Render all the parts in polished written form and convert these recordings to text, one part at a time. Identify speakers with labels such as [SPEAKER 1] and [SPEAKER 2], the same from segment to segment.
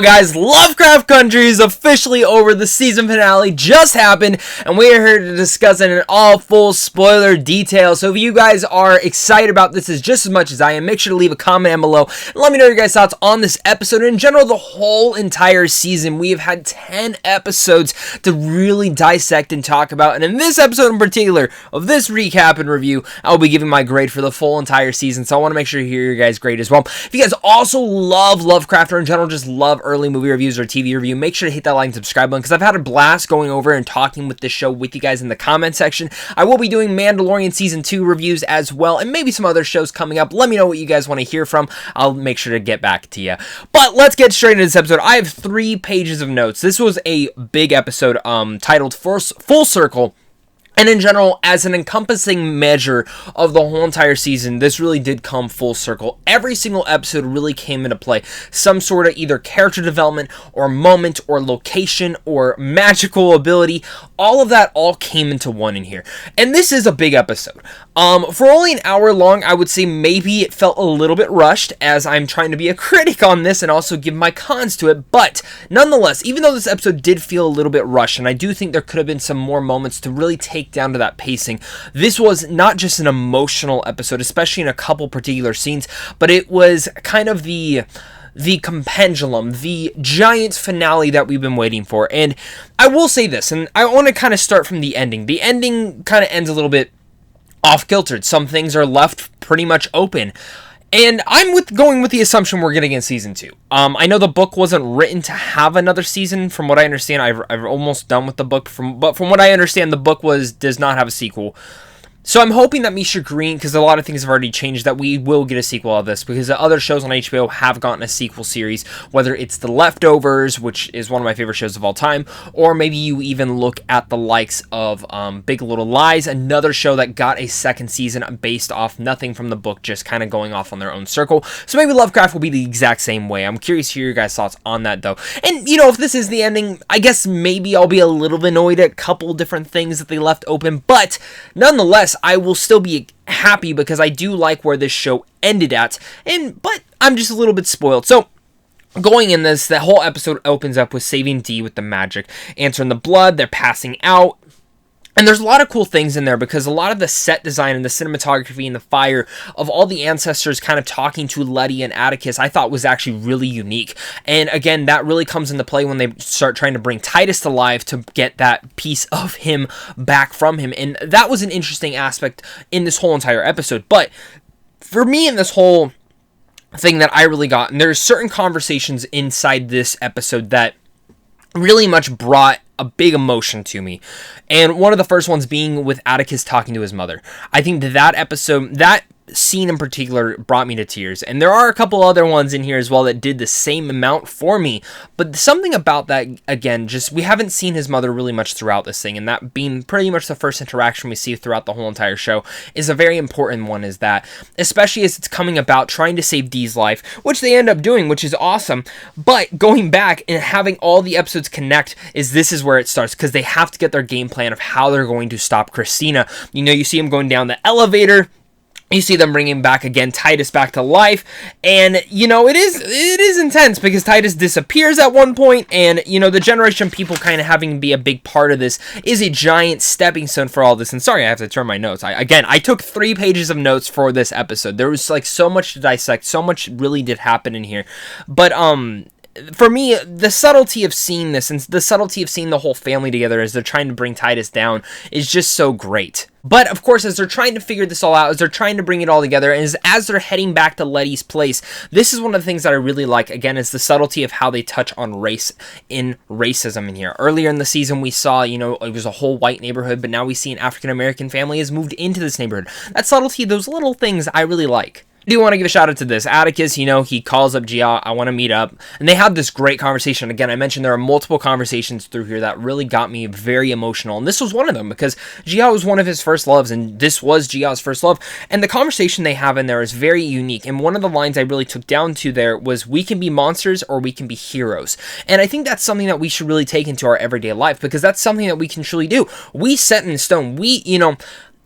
[SPEAKER 1] Guys, Lovecraft Country is officially over. The season finale just happened, and we are here to discuss it in all full spoiler detail. So if you guys are excited about this as just as much as I am, make sure to leave a comment down below and let me know your guys' thoughts on this episode. In general, the whole entire season, we have had 10 episodes to really dissect and talk about, and in this episode in particular of this recap and review, I will be giving my grade for the full entire season, so I want to make sure you hear your guys' grade as well. If you guys also love Lovecraft, or in general just love early movie reviews or TV review, make sure to hit that like and subscribe button, because I've had a blast going over and talking with this show with you guys in the comment section. I will be doing Mandalorian Season 2 reviews as well, and maybe some other shows coming up. Let me know what you guys want to hear from. I'll make sure to get back to you. But let's get straight into this episode. I have 3 pages of notes. This was a big episode titled Full Circle. And in general, as an encompassing measure of the whole entire season, this really did come full circle. Every single episode really came into play. Some sort of either character development or moment or location or magical ability. All of that all came into one in here. And this is a big episode. For only an hour long, I would say maybe it felt a little bit rushed, as I'm trying to be a critic on this and also give my cons to it. But nonetheless, even though this episode did feel a little bit rushed, and I do think there could have been some more moments to really take down to that pacing, this was not just an emotional episode, especially in a couple particular scenes, but it was kind of the compendulum, the giant finale that we've been waiting for. And I will say this, and I want to kind of start from the ending. The ending kind of ends a little bit off-kiltered. Some things are left pretty much open. And I'm going with the assumption we're getting in season 2. I know the book wasn't written to have another season. From what I understand, I've almost done with the book. But from what I understand, the book does not have a sequel. So I'm hoping that Misha Green, because a lot of things have already changed, that we will get a sequel of this, because the other shows on HBO have gotten a sequel series, whether it's The Leftovers, which is one of my favorite shows of all time, or maybe you even look at the likes of Big Little Lies, another show that got a second season based off nothing from the book, just kind of going off on their own circle. So maybe Lovecraft will be the exact same way. I'm curious to hear your guys' thoughts on that, though. And, you know, if this is the ending, I guess maybe I'll be a little bit annoyed at a couple different things that they left open, but nonetheless, I will still be happy because I do like where this show ended at, but I'm just a little bit spoiled. So going in this, the whole episode opens up with saving Dee with the magic, answering the blood, they're passing out. And there's a lot of cool things in there, because a lot of the set design and the cinematography and the fire of all the ancestors kind of talking to Letty and Atticus, I thought was actually really unique. And again, that really comes into play when they start trying to bring Titus to life to get that piece of him back from him. And that was an interesting aspect in this whole entire episode. But for me, in this whole thing that I really got, and there's certain conversations inside this episode that really much brought a big emotion to me. And one of the first ones being with Atticus talking to his mother. I think that episode, that scene in particular, brought me to tears. And there are a couple other ones in here as well that did the same amount for me. But something about that, again, just we haven't seen his mother really much throughout this thing, and that being pretty much the first interaction we see throughout the whole entire show is a very important one, is that, especially as it's coming about trying to save Dee's life, which they end up doing, which is awesome. But going back and having all the episodes connect, this is where it starts, because they have to get their game plan of how they're going to stop Christina. You know, you see him going down the elevator. You see them bringing back again Titus back to life, and you know it is intense, because Titus disappears at one point, and you know the Generation people kind of having to be a big part of this is a giant stepping stone for all this. And sorry, I have to turn my notes. I took 3 pages of notes for this episode. There was like so much to dissect, so much really did happen in here, but for me, the subtlety of seeing this and the subtlety of seeing the whole family together as they're trying to bring Titus down is just so great. But of course, as they're trying to figure this all out, as they're trying to bring it all together, and as they're heading back to Letty's place, this is one of the things that I really like, again, is the subtlety of how they touch on race in racism in here. Earlier in the season, we saw, you know, it was a whole white neighborhood, but now we see an African-American family has moved into this neighborhood. That subtlety, those little things I really like. I do want to give a shout out to this. Atticus, you know, he calls up Gia, I want to meet up. And they have this great conversation. Again, I mentioned there are multiple conversations through here that really got me very emotional. And this was one of them, because Gia was one of his first loves, and this was Gia's first love. And the conversation they have in there is very unique. And one of the lines I really took down to there was, we can be monsters or we can be heroes. And I think that's something that we should really take into our everyday life, because that's something that we can truly do. We set in stone. We, you know,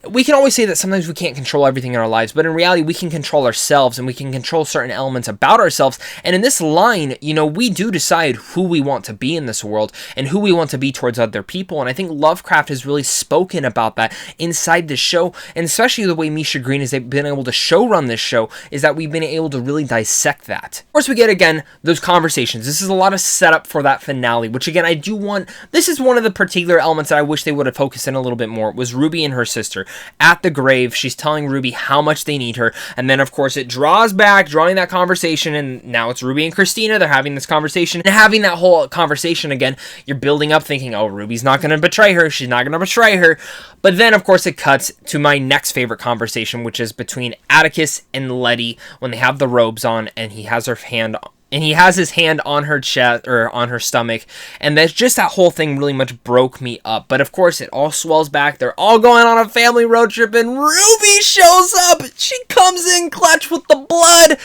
[SPEAKER 1] we can always say that sometimes we can't control everything in our lives, but in reality, we can control ourselves, and we can control certain elements about ourselves. And in this line, you know, we do decide who we want to be in this world and who we want to be towards other people. And I think Lovecraft has really spoken about that inside this show, and especially the way Misha Green has been able to showrun this show, is that we've been able to really dissect that. Of course, we get, again, those conversations. This is a lot of setup for that finale, which, again, I do want... This is one of the particular elements that I wish they would have focused in a little bit more, was Ruby and her sister. At the grave, she's telling Ruby how much they need her, and then of course it draws back, drawing that conversation, and now it's Ruby and Christina, they're having this conversation, and having that whole conversation again, you're building up thinking, oh, Ruby's not going to betray her, she's not going to betray her, but then of course it cuts to my next favorite conversation, which is between Atticus and Letty, when they have the robes on, and he has his hand on her chest, or on her stomach, and that's just, that whole thing really much broke me up. But of course, it all swells back. They're all going on a family road trip, and Ruby shows up. She comes in clutch with the blood.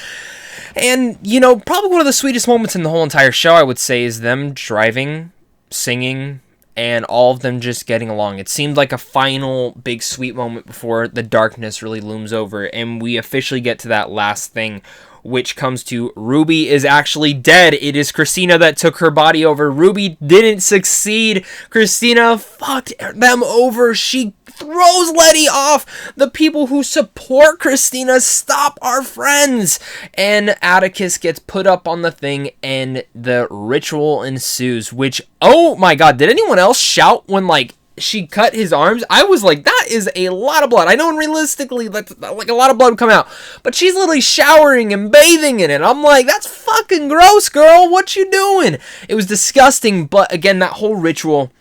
[SPEAKER 1] And, you know, probably one of the sweetest moments in the whole entire show, I would say, is them driving, singing, and all of them just getting along. It seemed like a final big sweet moment before the darkness really looms over, and we officially get to that last thing, which comes to Ruby is actually dead. It is Christina that took her body over. Ruby didn't succeed. Christina fucked them over. She throws Letty off. The people who support Christina stop our friends. And Atticus gets put up on the thing, and the ritual ensues, which, oh my god, did anyone else shout when, like, she cut his arms? I was like, that is a lot of blood. I know realistically, like a lot of blood would come out, but she's literally showering and bathing in it. I'm like, that's fucking gross, girl. What you doing? It was disgusting, but again, that whole ritual,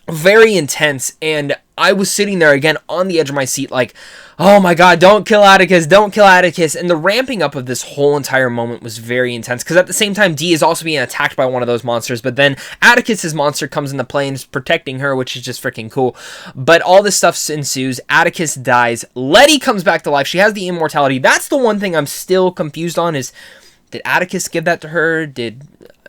[SPEAKER 1] very intense, and I was sitting there again on the edge of my seat like, oh my god, don't kill Atticus, don't kill Atticus. And the ramping up of this whole entire moment was very intense, because at the same time, Dee is also being attacked by one of those monsters, but then Atticus's monster comes into play and is protecting her, which is just freaking cool. But all this stuff ensues. Atticus dies. Letty comes back to life. She has the immortality. That's the one thing I'm still confused on, is, did Atticus give that to her?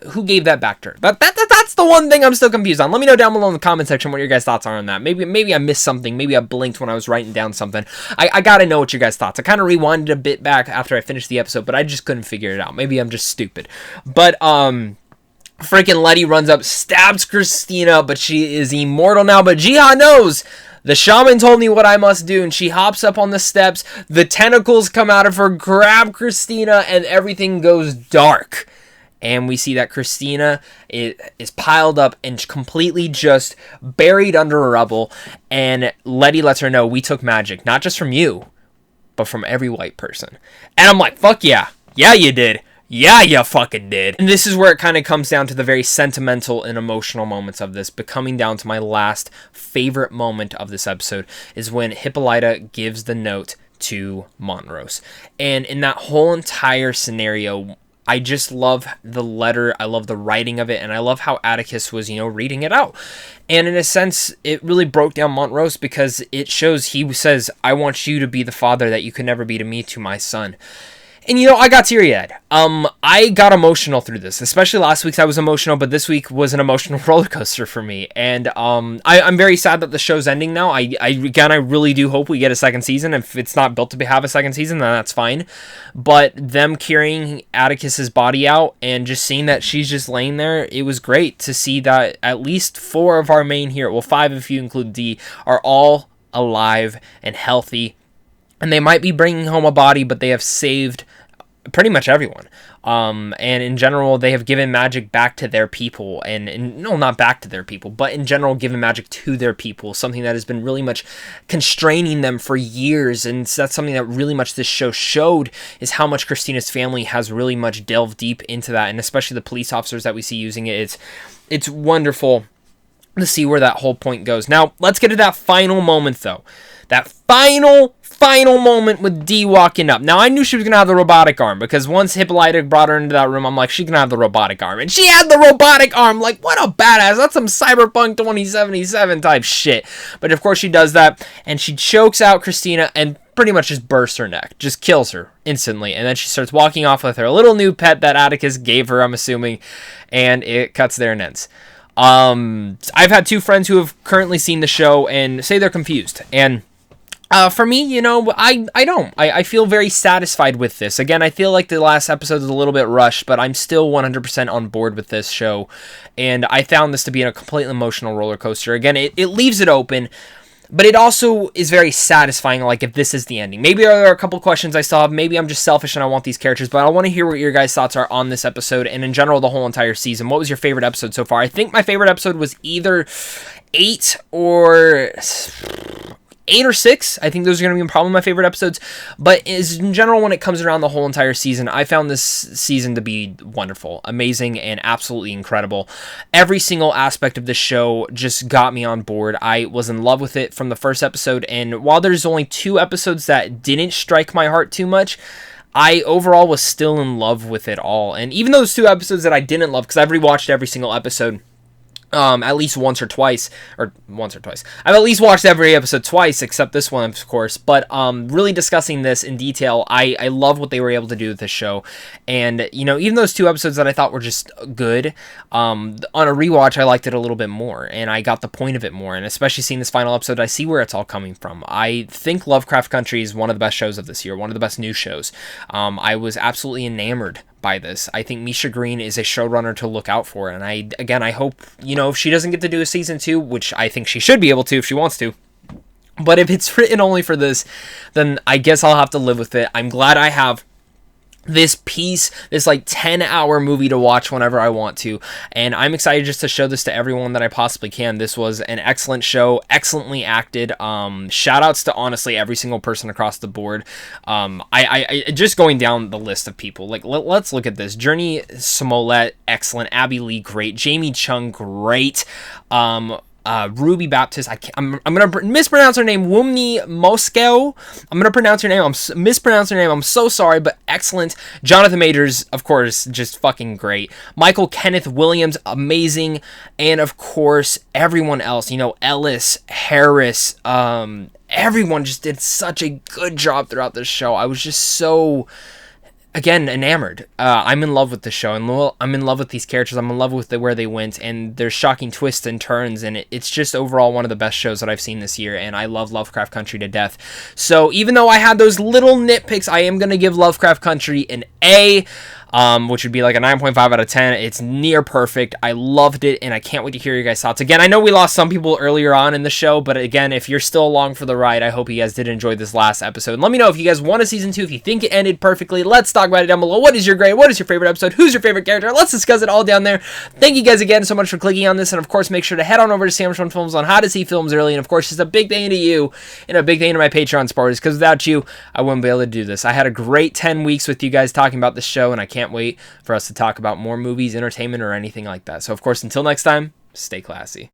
[SPEAKER 1] Who gave that back to her? That's the one thing I'm still confused on. Let me know down below in the comment section what your guys' thoughts are on that. Maybe I missed something. Maybe I blinked when I was writing down something. I gotta know what your guys' thoughts. I kind of rewinded a bit back after I finished the episode, but I just couldn't figure it out. Maybe I'm just stupid. But, freaking Letty runs up, stabs Christina, but she is immortal now. But Jiha knows. The shaman told me what I must do, and she hops up on the steps. The tentacles come out of her, grab Christina, and everything goes dark. And we see that Christina is piled up and completely just buried under rubble. And Letty lets her know, we took magic, not just from you, but from every white person. And I'm like, fuck yeah. Yeah, you did. Yeah, you fucking did. And this is where it kind of comes down to the very sentimental and emotional moments of this. But coming down to my last favorite moment of this episode is when Hippolyta gives the note to Montrose. And in that whole entire scenario, I just love the letter, I love the writing of it, and I love how Atticus was, reading it out. And in a sense, it really broke down Montrose, because it shows, he says, I want you to be the father that you could never be to me, to my son. And I got teary-eyed. I got emotional through this. Especially last week's I was emotional, but this week was an emotional roller coaster for me. And I'm very sad that the show's ending now. I really do hope we get a second season. If it's not built to have a second season, then that's fine. But them carrying Atticus's body out and just seeing that she's just laying there, it was great to see that at least 4 of our main heroes, well, 5 if you include Dee, are all alive and healthy. And they might be bringing home a body, but they have saved pretty much everyone. And in general, they have given magic back to their people. And no, not back to their people, but in general, given magic to their people. Something that has been really much constraining them for years. And that's something that really much this show showed, is how much Christina's family has really much delved deep into that. And especially the police officers that we see using it. It's wonderful to see where that whole point goes. Now, let's get to that final moment, though. That final moment with Dee walking up. Now, I knew she was going to have the robotic arm, because once Hippolyta brought her into that room, I'm like, she's going to have the robotic arm. And she had the robotic arm. Like, what a badass. That's some Cyberpunk 2077 type shit. But, of course, she does that, and she chokes out Christina and pretty much just bursts her neck. Just kills her instantly. And then she starts walking off with her little new pet that Atticus gave her, I'm assuming, and it cuts there and ends. I've had 2 friends who have currently seen the show and say they're confused. And For me, you know, I don't. I feel very satisfied with this. Again, I feel like the last episode is a little bit rushed, but I'm still 100% on board with this show. And I found this to be a completely emotional roller coaster. Again, it leaves it open, but it also is very satisfying, like, if this is the ending. Maybe there are a couple questions I still have. Maybe I'm just selfish and I want these characters, but I want to hear what your guys' thoughts are on this episode and in general the whole entire season. What was your favorite episode so far? I think my favorite episode was either 8 or 6. I think those are going to be probably my favorite episodes. But in general, when it comes around the whole entire season, I found this season to be wonderful, amazing, and absolutely incredible. Every single aspect of this show just got me on board. I was in love with it from the first episode, and while there's only 2 episodes that didn't strike my heart too much, I overall was still in love with it all. And even those 2 episodes that I didn't love, because I've rewatched every single episode at least once or twice. I've at least watched every episode twice, except this one, of course. But really discussing this in detail, I love what they were able to do with this show. And, you know, even those 2 episodes that I thought were just good, on a rewatch, I liked it a little bit more. And I got the point of it more. And especially seeing this final episode, I see where it's all coming from. I think Lovecraft Country is one of the best shows of this year, one of the best new shows. I was absolutely enamored by this. I think Misha Green is a showrunner to look out for, and I hope, you know, if she doesn't get to do a season 2, which I think she should be able to if she wants to, but if it's written only for this, then I guess I'll have to live with it. I'm glad I have this like 10-hour movie to watch whenever I want to, and I'm excited just to show this to everyone that I possibly can. This was an excellent show, excellently acted. Shout outs to honestly every single person across the board. I just going down the list of people, like let's look at this. Jurnee Smollett, excellent. Abbey Lee, great. Jamie Chung, great. Ruby Baptist, I'm gonna mispronounce her name, Wunmi Mosaku. I'm gonna pronounce her name, mispronounce her name, I'm so sorry, but excellent. Jonathan Majors, of course, just fucking great. Michael Kenneth Williams, amazing. And of course, everyone else, you know, Ellis, Harris, everyone just did such a good job throughout this show. I was just so, again, enamored. I'm in love with the show, and I'm in love with these characters. I'm in love with where they went, and there's shocking twists and turns, and it's just overall one of the best shows that I've seen this year, and I love Lovecraft Country to death. So even though I had those little nitpicks, I am going to give Lovecraft Country an A, which would be like a 9.5 out of 10. It's near perfect. I loved it, and I can't wait to hear your guys' thoughts. Again, I know we lost some people earlier on in the show, but again, if you're still along for the ride, I hope you guys did enjoy this last episode. And let me know if you guys want a season 2, if you think it ended perfectly. Let's talk about it down below. What is your grade? What is your favorite episode? Who's your favorite character? Let's discuss it all down there. Thank you guys again so much for clicking on this, and of course, make sure to head on over to Sandwich One Films on how to see films early. And of course, just a big thank you to you, and a big thank you to my Patreon supporters, because without you, I wouldn't be able to do this. I had a great 10 weeks with you guys talking about this show, and I can't wait for us to talk about more movies, entertainment, or anything like that. So of course, until next time, stay classy.